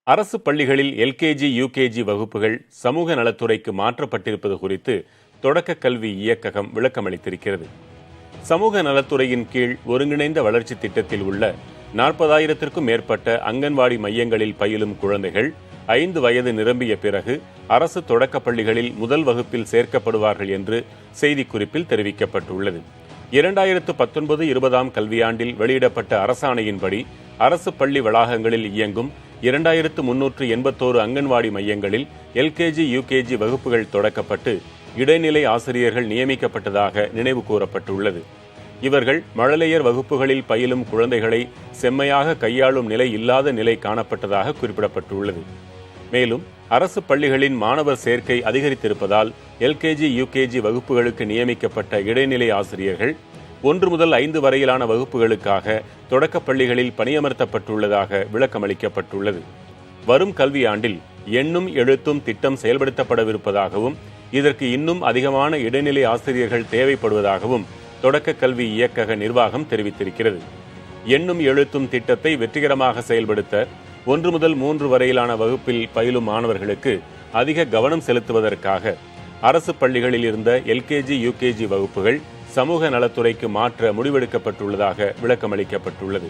அரசு பள்ளிகளில் LKG UKG வகுப்புகள் சமூக நலத்துறைக்கு மாற்றப்பட்டிருப்பது குறித்து தொடக்க கல்வி இயக்ககம் விளக்கமளித்திருக்கிறது. சமூக நலத்துறையின் கீழ் ஒருங்கிணைந்த வளர்ச்சி திட்டத்தில் உள்ள 40,000க்கும் மேற்பட்ட அங்கன்வாடி மையங்களில் பயிலும் குழந்தைகள் 5 வயது நிரம்பிய பிறகு அரசு தொடக்கப் பள்ளிகளில் முதல் வகுப்பில் சேர்க்கப்படுவார்கள் என்று செய்திக்குறிப்பில் தெரிவிக்கப்பட்டுள்ளது. 2019-20 கல்வியாண்டில் வெளியிடப்பட்ட அரசாணையின்படி அரசு பள்ளி வளாகங்களில் இயங்கும் 2381 அங்கன்வாடி மையங்களில் எல்கேஜி யூகேஜி வகுப்புகள் தொடக்கப்பட்டு இடைநிலை ஆசிரியர்கள் நியமிக்கப்பட்டதாக நினைவு கூறப்பட்டுள்ளது. இவர்கள் மழலையர் வகுப்புகளில் பயிலும் குழந்தைகளை செம்மையாக கையாளும் நிலை இல்லாத நிலை காணப்பட்டதாக குறிப்பிடப்பட்டுள்ளது. மேலும் அரசு பள்ளிகளின் மாணவர் சேர்க்கை அதிகரித்திருப்பதால் எல்கேஜி யூகேஜி வகுப்புகளுக்கு நியமிக்கப்பட்ட இடைநிலை ஆசிரியர்கள் 1 முதல் 5 வரையிலான வகுப்புகளுக்காக தொடக்கப் பள்ளிகளில் பணியமர்த்தப்பட்டுள்ளதாக விளக்கமளிக்கப்பட்டுள்ளது. வரும் கல்வியாண்டில் எண்ணும் எழுத்தும் திட்டம் செயல்படுத்தப்படவிருப்பதாகவும் இதற்கு இன்னும் அதிகமான இடைநிலை ஆசிரியர்கள் தேவைப்படுவதாகவும் தொடக்க கல்வி இயக்கக நிர்வாகம் தெரிவித்திருக்கிறது. எண்ணும் எழுத்தும் திட்டத்தை வெற்றிகரமாக செயல்படுத்த 1 முதல் 3 வரையிலான வகுப்பில் பயிலும் மாணவர்களுக்கு அதிக கவனம் செலுத்துவதற்காக அரசு பள்ளிகளில் இருந்த எல்கேஜி யூகேஜி வகுப்புகள் சமூக நலத்துறைக்கு மாற்ற முடிவெடுக்கப்பட்டுள்ளதாக விளக்கமளிக்கப்பட்டுள்ளது.